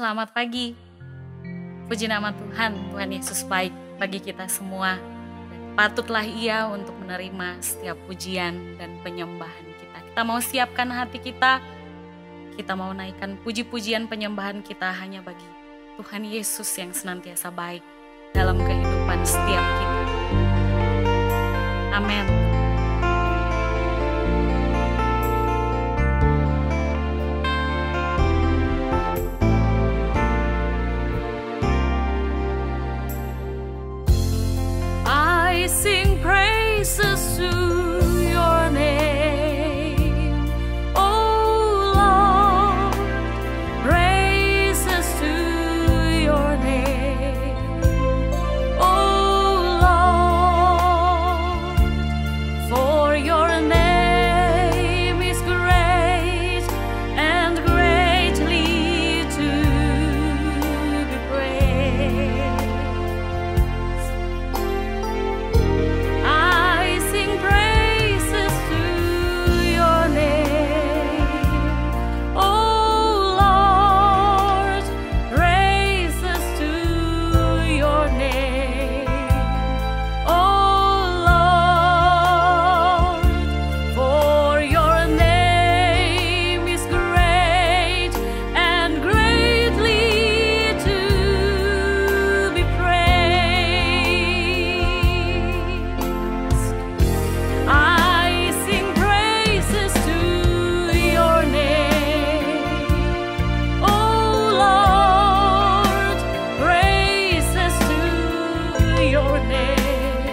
selamat pagi. Puji nama Tuhan, Tuhan Yesus baik bagi kita semua. Dan patutlah Ia untuk menerima setiap pujian dan penyembahan kita. Kita mau siapkan hati kita mau naikkan puji-pujian penyembahan kita hanya bagi Tuhan Yesus yang senantiasa baik dalam kehidupan setiap kita. Amin. I sing praises to your name, oh Lord, praises to your name, oh Lord, for your name is great and greatly to be praised. I sing praises to your name, oh Lord, praises to your name, oh Lord, for your name is great and greatly to be praised. I sing praises to your name, oh Lord, praises to your name,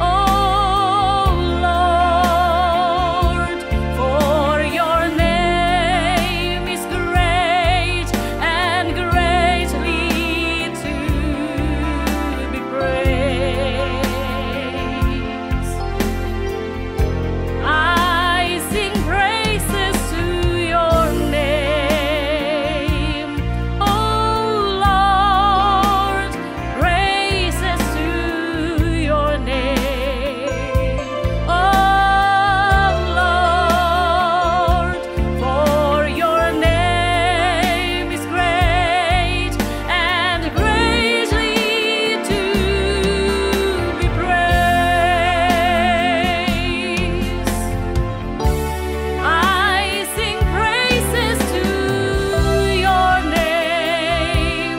oh Lord, for your name is great and greatly to be praised. I sing praises to your name, oh Lord, praises to your name, oh Lord, for your name is great and greatly to be praised. I sing praises to your name,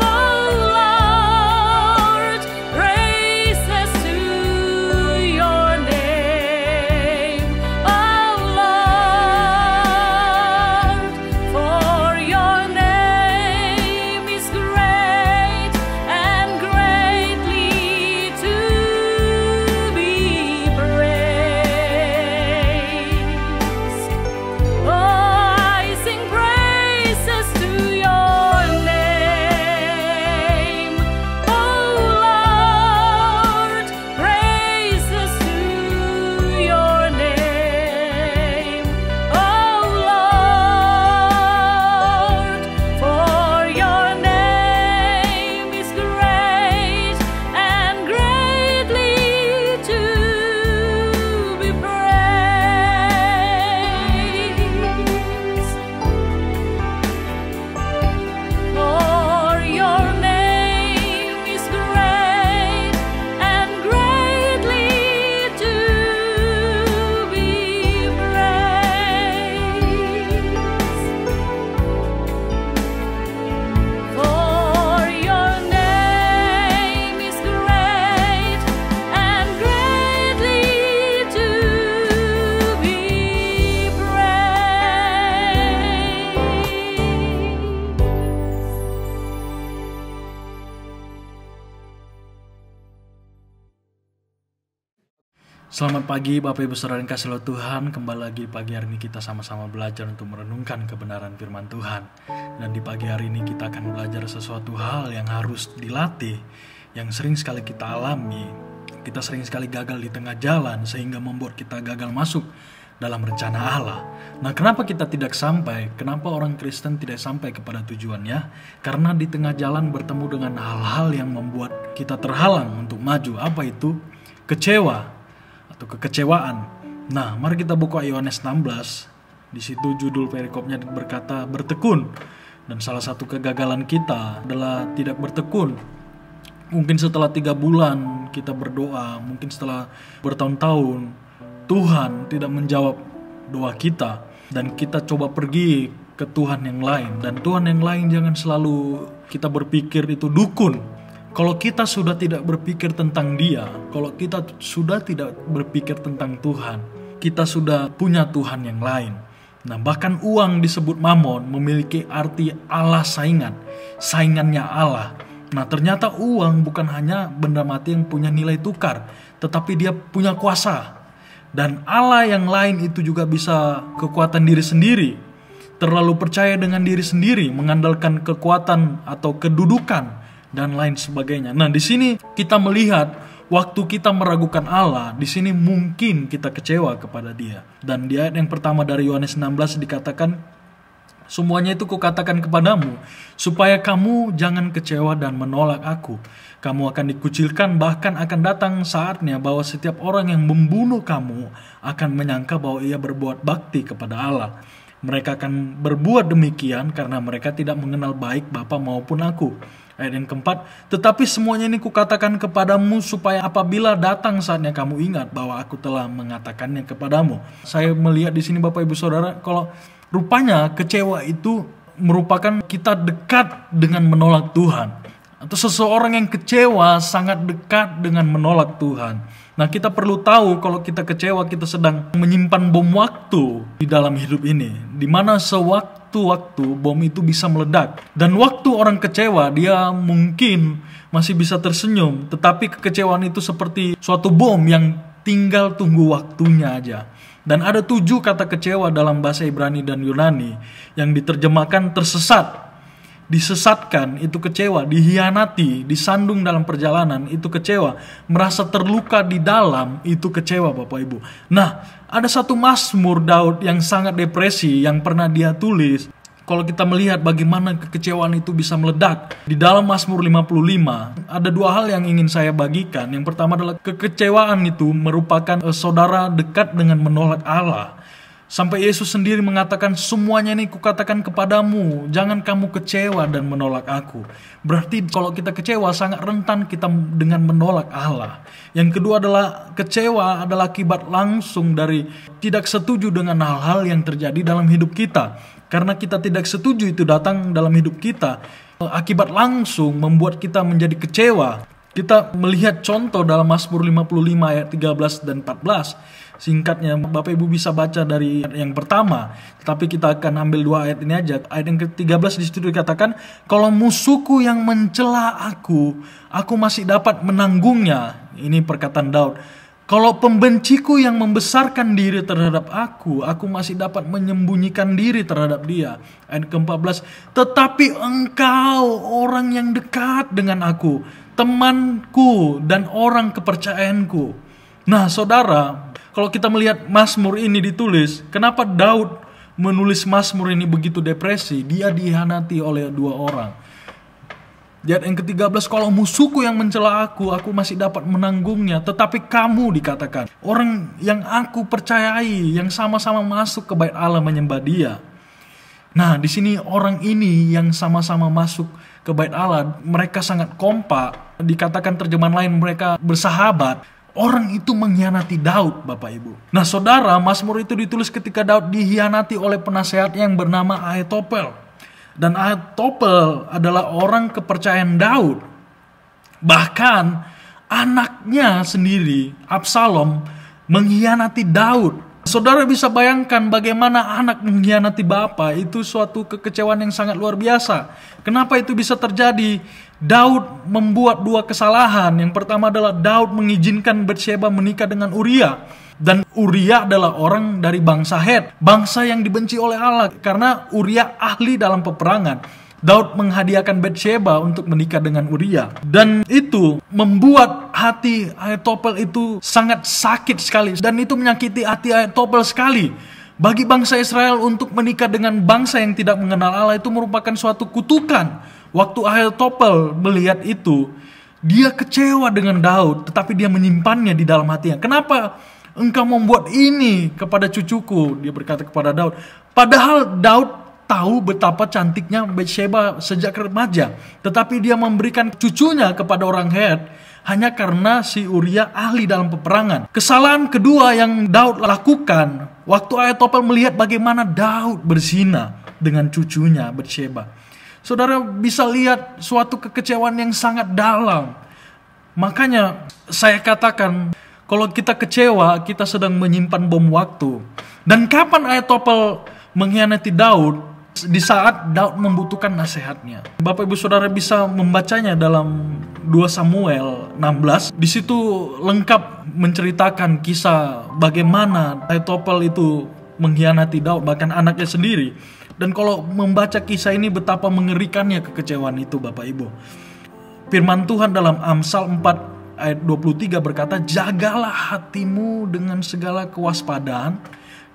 oh Lord, praises to your name, oh Lord, for your name is great and greatly to be praised. Oh, I sing praises to your name, oh Lord, praises to your name, oh Lord, for your name is great and greatly to be praised. For your name is great and greatly to be praised. For your name is great and greatly to be praised. Selamat pagi Bapak Ibu Saudara yang kasih oleh Tuhan. Kembali lagi pagi hari ini kita sama-sama belajar untuk merenungkan kebenaran firman Tuhan. Dan di pagi hari ini kita akan belajar sesuatu hal yang harus dilatih, yang sering sekali kita alami. Kita sering sekali gagal di tengah jalan sehingga membuat kita gagal masuk dalam rencana Allah. Nah, kenapa kita tidak sampai? Kenapa orang Kristen tidak sampai kepada tujuannya? Karena di tengah jalan bertemu dengan hal-hal yang membuat kita terhalang untuk maju. Apa itu? Kecewa atau kekecewaan. Nah, mari kita buka Yohanes 16. Di situ judul perikopnya berkata bertekun. Dan salah satu kegagalan kita adalah tidak bertekun. Mungkin setelah 3 bulan kita berdoa, mungkin setelah bertahun-tahun, Tuhan tidak menjawab doa kita. Dan kita coba pergi ke Tuhan yang lain. Dan Tuhan yang lain jangan selalu kita berpikir itu dukun. Kalau kita sudah tidak berpikir tentang Dia, kalau kita sudah tidak berpikir tentang Tuhan, kita sudah punya Tuhan yang lain. Nah, bahkan uang disebut mamon memiliki arti Allah saingannya Allah. Nah, ternyata uang bukan hanya benda mati yang punya nilai tukar, tetapi dia punya kuasa. Dan Allah yang lain itu juga bisa kekuatan diri sendiri, terlalu percaya dengan diri sendiri, mengandalkan kekuatan atau kedudukan dan lain sebagainya. Nah, di sini kita melihat waktu kita meragukan Allah, di sini mungkin kita kecewa kepada Dia. Dan di ayat yang pertama dari Yohanes 16 dikatakan, semuanya itu kukatakan kepadamu, supaya kamu jangan kecewa dan menolak aku. Kamu akan dikucilkan, bahkan akan datang saatnya bahwa setiap orang yang membunuh kamu akan menyangka bahwa ia berbuat bakti kepada Allah. Mereka akan berbuat demikian karena mereka tidak mengenal baik Bapa maupun aku. Ayat yang keempat, tetapi semuanya ini kukatakan kepadamu supaya apabila datang saatnya kamu ingat bahwa aku telah mengatakannya kepadamu. Saya melihat di sini Bapak Ibu Saudara, kalau rupanya kecewa itu merupakan kita dekat dengan menolak Tuhan. Atau seseorang yang kecewa sangat dekat dengan menolak Tuhan. Nah, kita perlu tahu kalau kita kecewa, kita sedang menyimpan bom waktu di dalam hidup ini, di mana sewaktu-waktu bom itu bisa meledak. Dan waktu orang kecewa, dia mungkin masih bisa tersenyum, tetapi kekecewaan itu seperti suatu bom yang tinggal tunggu waktunya aja. Dan ada 7 kata kecewa dalam bahasa Ibrani dan Yunani yang diterjemahkan tersesat. Disesatkan itu kecewa, dihianati, disandung dalam perjalanan itu kecewa, merasa terluka di dalam itu kecewa Bapak Ibu. Nah, ada satu mazmur Daud yang sangat depresi yang pernah dia tulis. Kalau kita melihat bagaimana kekecewaan itu bisa meledak di dalam Mazmur 55, ada 2 hal yang ingin saya bagikan. Yang pertama adalah kekecewaan itu merupakan saudara dekat dengan menolak Allah. Sampai Yesus sendiri mengatakan, semuanya ini kukatakan kepadamu, jangan kamu kecewa dan menolak aku. Berarti kalau kita kecewa sangat rentan kita dengan menolak Allah. Yang kedua adalah kecewa adalah akibat langsung dari tidak setuju dengan hal-hal yang terjadi dalam hidup kita. Karena kita tidak setuju itu datang dalam hidup kita, akibat langsung membuat kita menjadi kecewa. Kita melihat contoh dalam Mazmur 55 ayat 13 dan 14. Singkatnya Bapak Ibu bisa baca dari yang pertama, tetapi kita akan ambil 2 ayat ini aja. Ayat yang ke-13 di situ dikatakan, kalau musuhku yang mencela aku masih dapat menanggungnya. Ini perkataan Daud. Kalau pembenciku yang membesarkan diri terhadap aku masih dapat menyembunyikan diri terhadap dia. Ayat ke-14, tetapi engkau orang yang dekat dengan aku, temanku dan orang kepercayaanku. Nah saudara, kalau kita melihat Mazmur ini ditulis, kenapa Daud menulis Mazmur ini begitu depresi? Dia dihianati oleh 2 orang. Di ayat yang ke-13, kalau musuhku yang mencela aku masih dapat menanggungnya. Tetapi kamu dikatakan, orang yang aku percayai, yang sama-sama masuk ke bait Allah menyembah dia. Nah, di sini orang ini yang sama-sama masuk ke bait Allah, mereka sangat kompak. Dikatakan terjemahan lain, mereka bersahabat. Orang itu mengkhianati Daud, Bapak Ibu. Nah, saudara, Mazmur itu ditulis ketika Daud dihianati oleh penasehat yang bernama Ahitofel. Dan Ahitofel adalah orang kepercayaan Daud. Bahkan anaknya sendiri, Absalom, mengkhianati Daud. Saudara bisa bayangkan bagaimana anak mengkhianati bapa, itu suatu kekecewaan yang sangat luar biasa. Kenapa itu bisa terjadi? Daud membuat 2 kesalahan. Yang pertama adalah Daud mengizinkan Batsheba menikah dengan Uria. Dan Uria adalah orang dari bangsa Het, bangsa yang dibenci oleh Allah karena Uria ahli dalam peperangan. Daud menghadiahkan Batsheba untuk menikah dengan Uria, dan itu membuat hati Ahitofel itu sangat sakit sekali, dan itu menyakiti hati Ahitofel sekali. Bagi bangsa Israel untuk menikah dengan bangsa yang tidak mengenal Allah itu merupakan suatu kutukan. Waktu Ahitofel melihat itu, dia kecewa dengan Daud, tetapi dia menyimpannya di dalam hatinya. Kenapa engkau membuat ini kepada cucuku? Dia berkata kepada Daud. Padahal Daud tahu betapa cantiknya Batsheba sejak remaja, tetapi dia memberikan cucunya kepada orang Het hanya karena si Uria ahli dalam peperangan. Kesalahan kedua yang Daud lakukan waktu Ahitofel melihat bagaimana Daud berzina dengan cucunya Batsheba. Saudara bisa lihat suatu kekecewaan yang sangat dalam. Makanya saya katakan, kalau kita kecewa, kita sedang menyimpan bom waktu. Dan kapan Ahitofel mengkhianati Daud? Di saat Daud membutuhkan nasihatnya. Bapak Ibu Saudara bisa membacanya dalam 2 Samuel 16. Di situ lengkap menceritakan kisah bagaimana Ahitofel itu mengkhianati Daud, bahkan anaknya sendiri. Dan kalau membaca kisah ini betapa mengerikannya kekecewaan itu, Bapak Ibu. Firman Tuhan dalam Amsal 4 ayat 23 berkata, "Jagalah hatimu dengan segala kewaspadaan,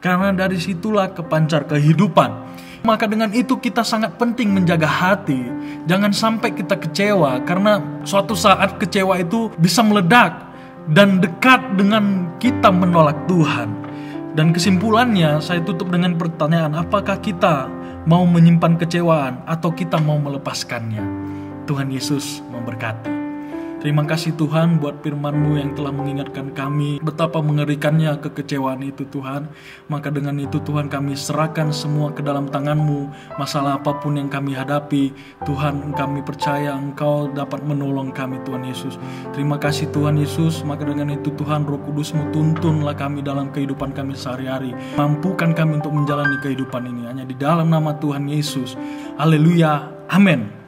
karena dari situlah kepancar kehidupan." Maka dengan itu kita sangat penting menjaga hati. Jangan sampai kita kecewa, karena suatu saat kecewa itu bisa meledak dan dekat dengan kita menolak Tuhan. Dan kesimpulannya saya tutup dengan pertanyaan, apakah kita mau menyimpan kecewaan atau kita mau melepaskannya? Tuhan Yesus memberkati. Terima kasih Tuhan buat firman-Mu yang telah mengingatkan kami betapa mengerikannya kekecewaan itu Tuhan. Maka dengan itu Tuhan, kami serahkan semua ke dalam tangan-Mu. Masalah apapun yang kami hadapi, Tuhan, kami percaya Engkau dapat menolong kami Tuhan Yesus. Terima kasih Tuhan Yesus. Maka dengan itu Tuhan, Roh Kudus-Mu tuntunlah kami dalam kehidupan kami sehari-hari. Mampukan kami untuk menjalani kehidupan ini hanya di dalam nama Tuhan Yesus. Haleluya. Amin.